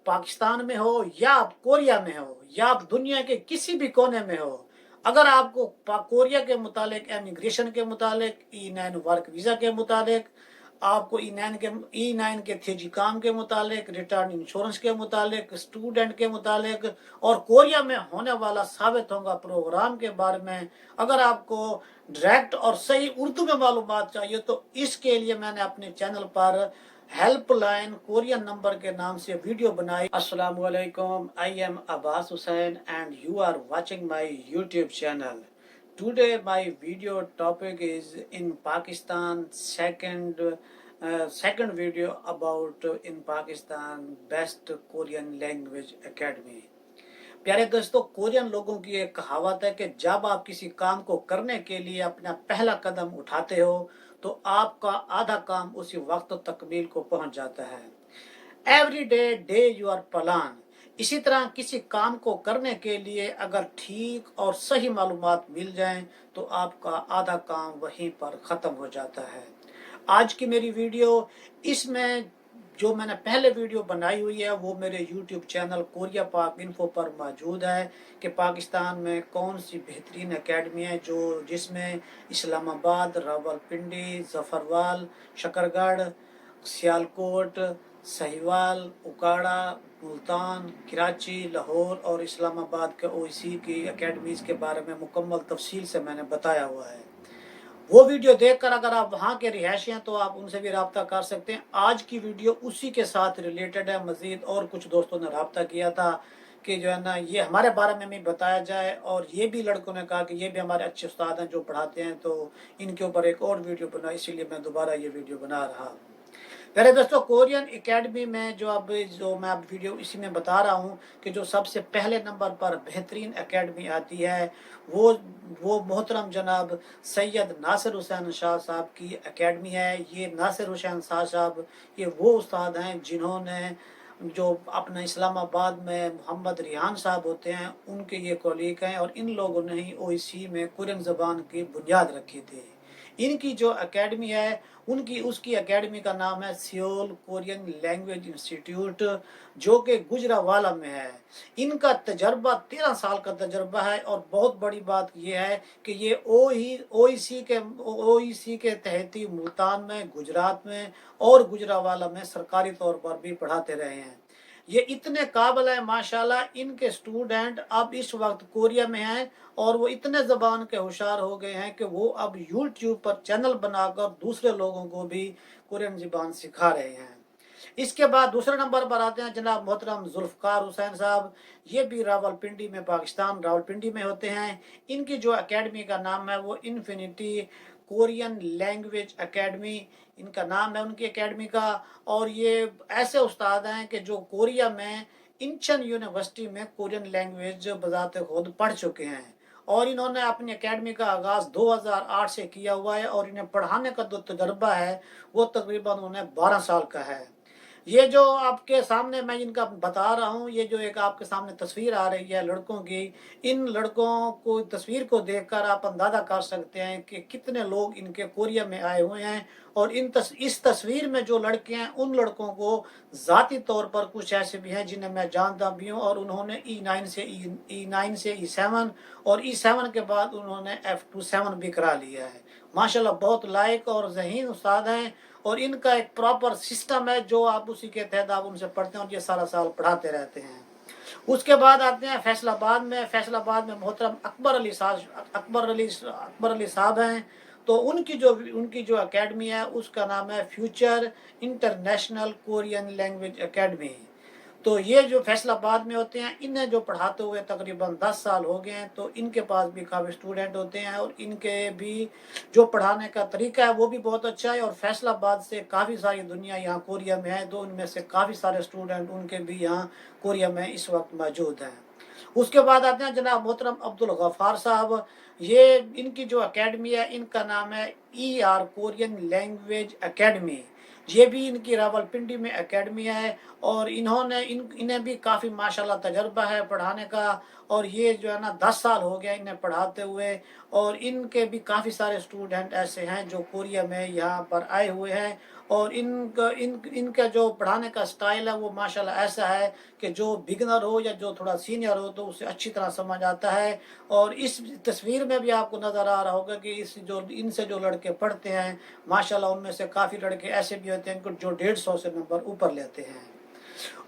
पाकिस्तान में हो या आप कोरिया में हो या आप दुनिया के किसी भी कोने में हो, अगर आपको कोरिया के मुतालिक, इमिग्रेशन के मुतालिक, E9 वर्क वीज़ा के मुतालिक, आपको ई नाइन के थीजी काम के मुतालिक, रिटर्न इंश्योरेंस के मुतालिक, स्टूडेंट के मुतालिक और कोरिया में होने वाला साबित होगा प्रोग्राम के बारे में अगर आपको डायरेक्ट और सही उर्दू में मालूमात चाहिए, तो इसके लिए मैंने अपने चैनल पर हेल्पलाइन कोरियन नंबर के नाम से वीडियो बनाई। अस्सलाम वालेकुम, I am Abbas Hussain and you are watching my YouTube channel. Today my video topic is in Pakistan, second video about in Pakistan best Korean language academy। प्यारे दोस्तों, कोरियन लोगों की एक कहावत है कि जब आप किसी काम को करने के लिए अपना पहला कदम उठाते हो तो आपका आधा काम उसी वक्त तकमील को पहुंच जाता है। Every day day your plan. इसी तरह किसी काम को करने के लिए अगर ठीक और सही मालूमात मिल जाएं तो आपका आधा काम वहीं पर ख़त्म हो जाता है। आज की मेरी वीडियो, इसमें जो मैंने पहले वीडियो बनाई हुई है वो मेरे YouTube चैनल कोरिया पाक इन्फो पर मौजूद है कि पाकिस्तान में कौन सी बेहतरीन एकेडमी है जिसमें इस्लामाबाद, रावलपिंडी, जफरवाल, शकरगढ़, सियालकोट, साहिवाल, उकाड़ा, मुल्तान, कराची, लाहौर और इस्लामाबाद के OIC की एकेडमीज़ के बारे में मुकम्मल तफसील से मैंने बताया हुआ है। वो वीडियो देखकर अगर आप वहाँ के रिहायशी हैं तो आप उनसे भी रब्ता कर सकते हैं। आज की वीडियो उसी के साथ रिलेटेड है। मज़ीद और कुछ दोस्तों ने रब्ता किया था कि जो है ना ये हमारे बारे में भी बताया जाए, और ये भी लड़कों ने कहा कि ये भी हमारे अच्छे उस्ताद हैं जो पढ़ाते हैं, तो इनके ऊपर एक और वीडियो बना, इसीलिए मैं दोबारा ये वीडियो बना रहा हूँ। पहले दोस्तों, कोरियन एकेडमी में जो मैं अब वीडियो इसी में बता रहा हूँ कि जो सबसे पहले नंबर पर बेहतरीन एकेडमी आती है वो मोहतरम जनाब सैयद नासिर हुसैन शाह साहब की एकेडमी है। ये नासिर हुसैन शाह साहब ये वो उस्ताद हैं जिन्होंने जो अपना इस्लामाबाद में मोहम्मद रिहान साहब होते हैं उनके ये कोलीग हैं, और इन लोगों ने ही OIC में कोरियन ज़बान की बुनियाद रखी थी। इनकी जो एकेडमी है उसकी एकेडमी का नाम है सियोल कोरियन लैंग्वेज इंस्टीट्यूट, जो कि गुजरावाला में है। इनका तजर्बा 13 साल का तजर्बा है, और बहुत बड़ी बात यह है कि ये OIC के तहती मुल्तान में, गुजरात में और गुजरावाला में सरकारी तौर पर भी पढ़ाते रहे हैं। ये इतने काबिल है माशाल्लाह। इनके स्टूडेंट अब इस वक्त कोरिया में हैं और वो इतने ज़बान के होशियार हो गए हैं कि वो अब YouTube पर चैनल बनाकर दूसरे लोगों को भी कोरियन ज़बान सिखा रहे हैं। इसके बाद दूसरे नंबर पर आते हैं जनाब मोहतरम जुल्फ़कार हुसैन साहब। ये भी रावलपिंडी में, पाकिस्तान रावलपिंडी में होते हैं। इनकी जो एकेडमी का नाम है वो इन्फिनिटी कोरियन लैंग्वेज एकेडमी इनका नाम है उनकी एकेडमी का। और ये ऐसे उस्ताद हैं कि जो कोरिया में इंचन यूनिवर्सिटी में कोरियन लैंग्वेज बजाते खुद पढ़ चुके हैं, और इन्होंने अपनी एकेडमी का आगाज़ 2008 से किया हुआ है, और इन्हें पढ़ाने का जो तजर्बा है वो तकरीबन उन्हें 12 साल का है। ये जो आपके सामने मैं इनका बता रहा हूँ, ये जो एक आपके सामने तस्वीर आ रही है लड़कों की, इन लड़कों को तस्वीर को देखकर आप अंदाज़ा कर सकते हैं कि कितने लोग इनके कोरिया में आए हुए हैं। और इस तस्वीर में जो लड़के हैं उन लड़कों को ज़ाती तौर पर कुछ ऐसे भी हैं जिन्हें मैं जानता भी हूँ, और उन्होंने E9 से E7 और E7 के बाद उन्होंने F27 भी करा लिया है। माशाल्लाह बहुत लायक और ज़हीन उस्ताद हैं, और इनका एक प्रॉपर सिस्टम है जो आप उसी के तहत आप उनसे पढ़ते हैं और ये सारा साल पढ़ाते रहते हैं। उसके बाद आते हैं फैसलाबाद में मोहतरम अकबर अली साहब हैं। तो उनकी जो एकेडमी है उसका नाम है future international Korean language academy. तो ये जो फैसलाबाद में होते हैं, इन्हें जो पढ़ाते हुए तकरीबन 10 साल हो गए हैं, तो इनके पास भी काफ़ी स्टूडेंट होते हैं, और इनके भी जो पढ़ाने का तरीका है वो भी बहुत अच्छा है। और फैसलाबाद से काफ़ी सारी दुनिया यहाँ कोरिया में है, तो उनमें से काफ़ी सारे स्टूडेंट उनके भी यहाँ कोरिया में इस वक्त मौजूद हैं। उसके बाद आते हैं जनाब मोहतरम अब्दुल गफ़ार साहब। ये इनकी जो एकेडमी है इनका नाम है ER कोरियन लैंग्वेज एकेडमी। ये भी इनकी रावलपिंडी में एकेडमी है, और इन्हें भी काफ़ी माशाल्लाह तजर्बा है पढ़ाने का, और ये जो है ना 10 साल हो गया इन्हें पढ़ाते हुए। और इनके भी काफ़ी सारे स्टूडेंट ऐसे हैं जो कोरिया में यहाँ पर आए हुए हैं, اور इनका जो पढ़ाने का स्टाइल है वो माशाल्लाह ऐसा है कि जो बिगनर हो या जो थोड़ा सीनियर हो तो उसे अच्छी तरह समझ आता है। और इस तस्वीर में भी आपको नज़र आ रहा होगा कि इनसे जो लड़के पढ़ते हैं माशाल्लाह उनमें से काफ़ी लड़के ऐसे भी होते हैं जो 150 से नंबर ऊपर लेते हैं।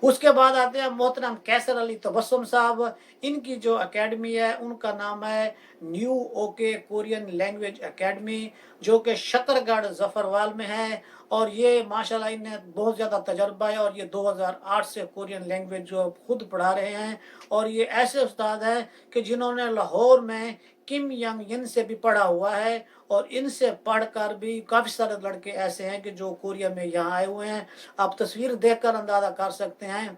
उसके बाद आते हैं मोहतरम कैसर अली तबस्सुम साहब। इनकी जो एकेडमी है उनका नाम है new okay Korean language academy, जो कि शकरगढ़ जफरवाल में है। और ये माशाल्लाह इन्हें बहुत ज़्यादा तजर्बा है और ये 2008 से कोरियन लैंग्वेज जो खुद पढ़ा रहे हैं। और ये ऐसे उस्ताद हैं कि जिन्होंने लाहौर में किम यंग इन से भी पढ़ा हुआ है। और इनसे पढ़कर भी काफ़ी सारे लड़के ऐसे हैं कि जो कोरिया में यहाँ आए हुए हैं। आप तस्वीर देखकर अंदाज़ा कर सकते हैं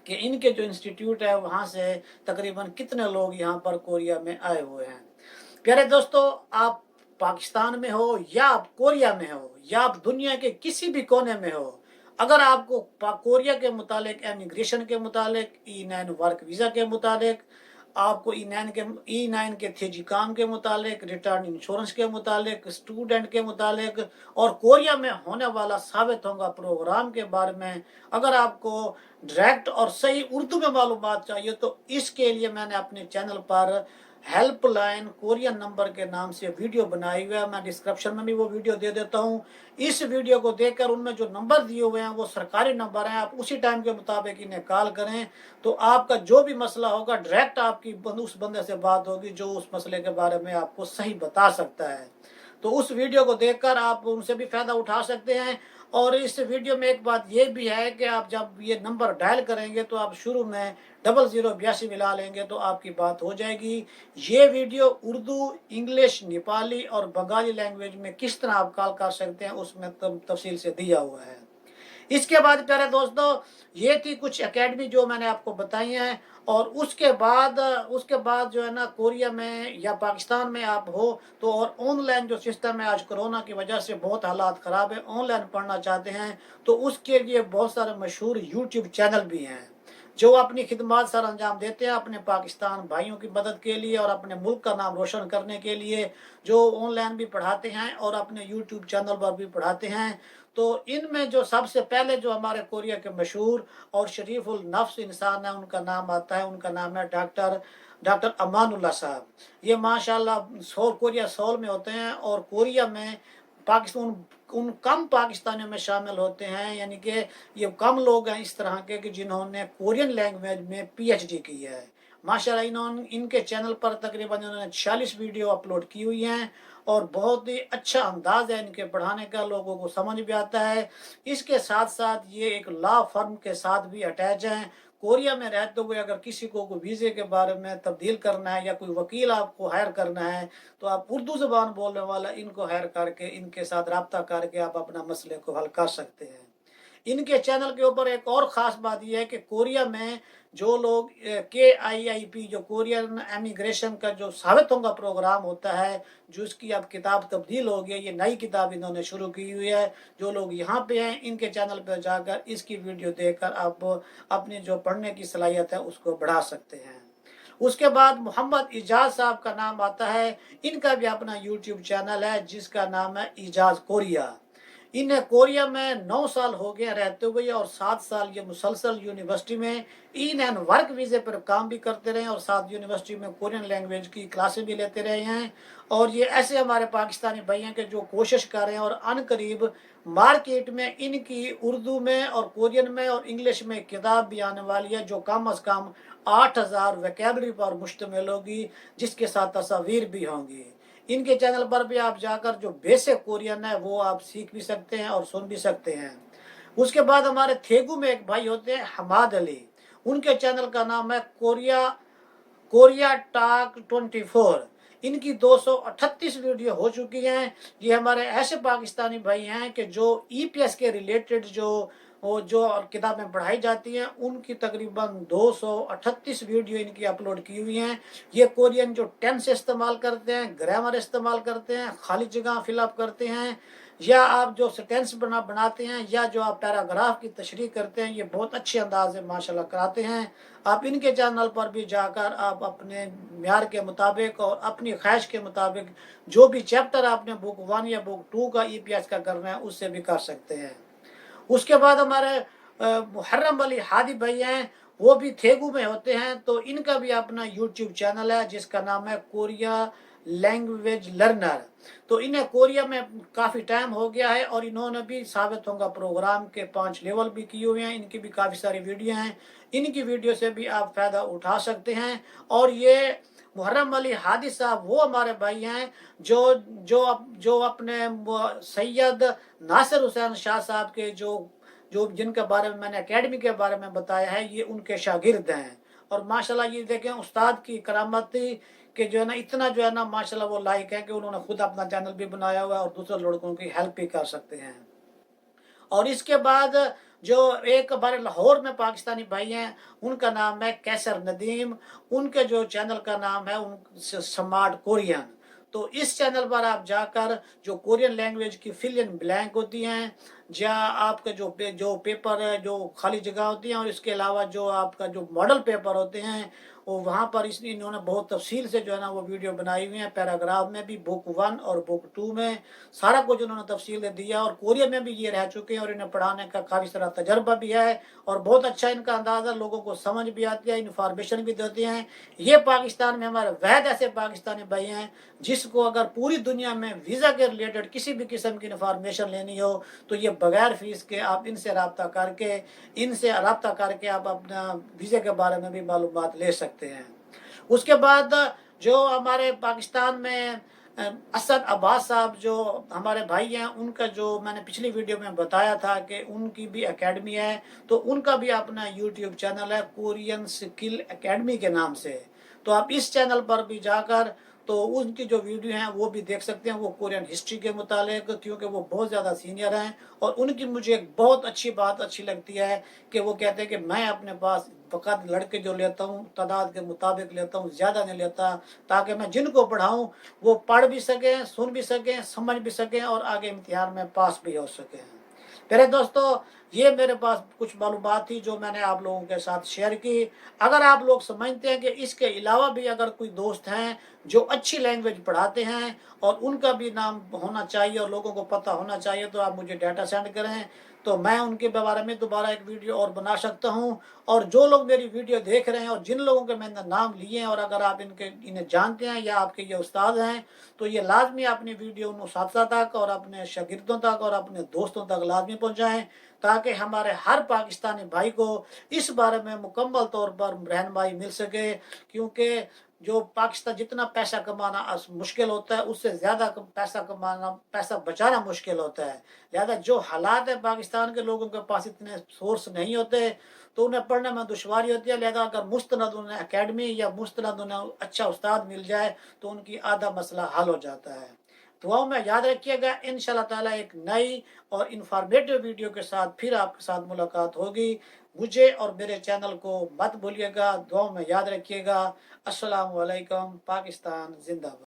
कि इनके जो इंस्टीट्यूट है वहाँ से तकरीबन कितने लोग यहाँ पर कोरिया में आए हुए हैं। प्यारे दोस्तों, आप पाकिस्तान में हो या आप कोरिया में हो या आप दुनिया के किसी भी कोने में हो, अगर आपको कोरिया के मुतालिक, इमिग्रेशन के मुतालिक, E9 वर्क वीज़ा के मुतालिक, आपको E9 के थेजी काम के मुतालिक, रिटर्न इंश्योरेंस के मुतालिक, स्टूडेंट के मुतालिक और कोरिया में होने वाला साबित होगा प्रोग्राम के बारे में अगर आपको डायरेक्ट और सही उर्दू में मालूमात चाहिए तो इसके लिए मैंने अपने चैनल पर हेल्पलाइन कोरियन नंबर के नाम से वीडियो बनाई हुई है। मैं डिस्क्रिप्शन में भी वो वीडियो दे देता हूँ। इस वीडियो को देखकर उनमें जो नंबर दिए हुए हैं वो सरकारी नंबर हैं, आप उसी टाइम के मुताबिक इन्हें कॉल करें तो आपका जो भी मसला होगा डायरेक्ट आपकी उस बंदे से बात होगी जो उस मसले के बारे में आपको सही बता सकता है। तो उस वीडियो को देखकर आप उनसे भी फ़ायदा उठा सकते हैं। और इस वीडियो में एक बात ये भी है कि आप जब ये नंबर डायल करेंगे तो आप शुरू में 0082 मिला लेंगे तो आपकी बात हो जाएगी। ये वीडियो उर्दू, इंग्लिश, नेपाली और बंगाली लैंग्वेज में किस तरह आप कॉल कर सकते हैं उसमें तफसील से दिया हुआ है। इसके बाद प्यारे दोस्तों, ये थी कुछ एकेडमी जो मैंने आपको बताई हैं। और उसके बाद जो है ना, कोरिया में या पाकिस्तान में आप हो तो और ऑनलाइन जो सिस्टम है आज कोरोना की वजह से बहुत हालात ख़राब है, ऑनलाइन पढ़ना चाहते हैं तो उसके लिए बहुत सारे मशहूर यूट्यूब चैनल भी हैं जो अपनी खिदमत सर अंजाम देते हैं अपने पाकिस्तान भाइयों की मदद के लिए और अपने मुल्क का नाम रोशन करने के लिए, जो ऑनलाइन भी पढ़ाते हैं और अपने यूट्यूब चैनल पर भी पढ़ाते हैं। तो इनमें जो सबसे पहले जो हमारे कोरिया के मशहूर और शरीफुल नफ्स इंसान है उनका नाम आता है, उनका नाम है डॉक्टर अमानुल्लाह साहब। ये माशाल्लाह कोरिया सोल में होते हैं और कोरिया में पाकिस्तान उन कम पाकिस्तानियों में शामिल होते हैं, यानी कि ये कम लोग हैं इस तरह के कि जिन्होंने कोरियन लैंग्वेज में PhD की है। माशाल्लाह इनके चैनल पर तकरीबन इन्होंने 46 वीडियो अपलोड की हुई हैं और बहुत ही अच्छा अंदाज है इनके पढ़ाने का, लोगों को समझ भी आता है। इसके साथ साथ ये एक लॉ फर्म के साथ भी अटैच हैं। कोरिया में रहते हुए अगर किसी को वीज़े के बारे में तब्दील करना है या कोई वकील आपको हायर करना है तो आप उर्दू ज़बान बोलने वाला इनको हायर करके इनके साथ रब्ता करके आप अपना मसले को हल कर सकते हैं। इनके चैनल के ऊपर एक और ख़ास बात यह है कि कोरिया में जो लोग KIIP जो कोरियन इमिग्रेशन का जो साबित होगा प्रोग्राम होता है, जो इसकी अब किताब तब्दील हो गई, ये नई किताब इन्होंने शुरू की हुई है। जो लोग यहाँ पे हैं इनके चैनल पर जाकर इसकी वीडियो देखकर आप अपनी जो पढ़ने की सलाहियत है उसको बढ़ा सकते हैं। उसके बाद मोहम्मद इजाज साहब का नाम आता है। इनका भी अपना यूट्यूब चैनल है जिसका नाम है इजाज कोरिया। इन्हें कोरिया में 9 साल हो गए रहते हुए और 7 साल ये मुसलसल यूनिवर्सिटी में E9 वर्क वीज़े पर काम भी करते रहे और साथ यूनिवर्सिटी में कोरियन लैंग्वेज की क्लासें भी लेते रहे हैं। और ये ऐसे हमारे पाकिस्तानी भाई हैं कि जो कोशिश कर रहे हैं और अनकरीब मार्केट में इनकी उर्दू में और कोरियन में और इंग्लिश में किताब भी आने वाली है जो कम अज़ कम 8000 वोकैबुलरी पर मुश्तमिल होगी, जिसके साथ तस्वीर भी होंगी। इनके चैनल पर भी आप जाकर जो बेसिक कोरियन है वो आप सीख भी सकते हैं और सुन भी सकते हैं। उसके बाद हमारे थेगू में एक भाई होते हैं हमाद अली। उनके चैनल का नाम है कोरिया टॉक 24। इनकी 238 वीडियो हो चुकी हैं। ये हमारे ऐसे पाकिस्तानी भाई हैं कि जो EPS के रिलेटेड जो किताबें पढ़ाई जाती हैं उनकी तकरीबन 238 वीडियो इनकी अपलोड की हुई हैं। ये कोरियन जो टेंस इस्तेमाल करते हैं, ग्रामर इस्तेमाल करते हैं, खाली जगह फिलअप करते हैं, या आप जो सेंटेंस बनाते हैं या जो आप पैराग्राफ की तशरीह करते हैं, ये बहुत अच्छे अंदाज से माशाल्लाह कराते हैं। आप इनके चैनल पर भी जाकर आप अपने म्यार के मुताबिक और अपनी ख्वाहिश के मुताबिक जो भी चैप्टर आपने बुक 1 या बुक 2 का ईपीएस का करना है उससे भी कर सकते हैं। उसके बाद हमारे मुहर्रम अली हादी भाई हैं, वो भी थेगू में होते हैं, तो इनका भी अपना यूट्यूब चैनल है जिसका नाम है कोरिया लैंग्वेज लर्नर। तो इन्हें कोरिया में काफ़ी टाइम हो गया है और इन्होंने भी साबित होगा प्रोग्राम के 5 लेवल भी किए हुए हैं। इनकी भी काफ़ी सारी वीडियो हैं, इनकी वीडियो से भी आप फ़ायदा उठा सकते हैं। और ये मुहर्रम अली हादी साहब वो हमारे भाई हैं जो अपने सैयद नासिर हुसैन शाह साहब के जो जिनके बारे में मैंने एकेडमी के बारे में बताया है, ये उनके शागिर्द हैं। और माशाल्लाह ये देखें उस्ताद की करामत थी कि जो है ना इतना जो है ना माशाल्लाह वो लायक है कि उन्होंने खुद अपना चैनल भी बनाया हुआ है और दूसरे लड़कों की हेल्प भी कर सकते हैं। और इसके बाद जो एक हमारे लाहौर में पाकिस्तानी भाई हैं, उनका नाम है कैसर नदीम। उनके जो चैनल का नाम है स्मार्ट कोरियन। तो इस चैनल पर आप जाकर जो कोरियन लैंग्वेज की फिल इन ब्लैंक होती हैं, या आपके जो पेपर है, जो खाली जगह होती हैं, और इसके अलावा जो आपका जो मॉडल पेपर होते हैं, वो वहाँ पर इन्होंने बहुत तफसील से जो है ना वो वीडियो बनाई हुई है। पैराग्राफ में भी बुक 1 और बुक 2 में सारा कुछ उन्होंने तफसील दे दिया। और कोरिया में भी ये रह चुके हैं और इन्हें पढ़ाने का काफ़ी सारा तजर्बा भी है और बहुत अच्छा इनका अंदाज़ा, लोगों को समझ भी आती है, इन्फॉर्मेशन भी देते हैं। ये पाकिस्तान में हमारे वैद ऐसे पाकिस्तानी भाई हैं जिसको अगर पूरी दुनिया में वीज़ा के रिलेटेड किसी भी किस्म की इन्फॉर्मेशन लेनी हो तो ये बगैर फीस के आप इनसे रब्ता करके आप अपना वीज़े के बारे में भी मालूमात ले सकते हैं। उसके बाद जो हमारे पाकिस्तान में असद अब्बास साहब जो हमारे भाई हैं, उनका जो मैंने पिछली वीडियो में बताया था कि उनकी भी एकेडमी है, तो उनका भी अपना यूट्यूब चैनल है कोरियन स्किल एकेडमी के नाम से। तो आप इस चैनल पर भी जाकर तो उनकी जो वीडियो हैं वो भी देख सकते हैं। वो कोरियन हिस्ट्री के मुतालिक, क्योंकि वो बहुत ज़्यादा सीनियर हैं, और उनकी मुझे एक बहुत अच्छी बात अच्छी लगती है कि वो कहते हैं कि मैं अपने पास फ़कत लड़के जो लेता हूँ तादाद के मुताबिक लेता हूँ, ज़्यादा नहीं लेता, ताकि मैं जिनको पढ़ाऊँ वो पढ़ भी सकें, सुन भी सकें, समझ भी सकें और आगे इम्तिहान में पास भी हो सकें। मेरे दोस्तों, ये मेरे पास कुछ मालूमात थी जो मैंने आप लोगों के साथ शेयर की। अगर आप लोग समझते हैं कि इसके अलावा भी अगर कोई दोस्त हैं जो अच्छी लैंग्वेज पढ़ाते हैं और उनका भी नाम होना चाहिए और लोगों को पता होना चाहिए, तो आप मुझे डाटा सेंड करें, तो मैं उनके बारे में दोबारा एक वीडियो और बना सकता हूं। और जो लोग मेरी वीडियो देख रहे हैं और जिन लोगों के मैंने नाम लिए हैं, और अगर आप इन्हें जानते हैं या आपके ये उस्ताद हैं, तो ये लाजमी अपनी वीडियो उन उस्ताद तक और अपने शागिर्दों तक और अपने दोस्तों तक लाजमी पहुँचाएँ, ताकि हमारे हर पाकिस्तानी भाई को इस बारे में मुकम्मल तौर पर रहनुमाई मिल सके। क्योंकि जो पाकिस्तान जितना पैसा कमाना मुश्किल होता है, उससे ज़्यादा पैसा बचाना मुश्किल होता है। लिहाजा जो हालात है पाकिस्तान के लोगों के पास इतने सोर्स नहीं होते, तो उन्हें पढ़ने में दुश्वारी होती है। लिहाजा अगर मुस्तनद उन्हें एकेडमी या मुस्तनद उन्हें अच्छा उस्ताद मिल जाए तो उनकी आधा मसला हल हो जाता है। दुआओं में याद रखिएगा। इंशाल्लाह ताला एक नई और इंफॉर्मेटिव वीडियो के साथ फिर आपके साथ मुलाकात होगी। मुझे और मेरे चैनल को मत भूलिएगा, दुआओं में याद रखिएगा। अस्सलाम वालेकुम। पाकिस्तान जिंदाबाद।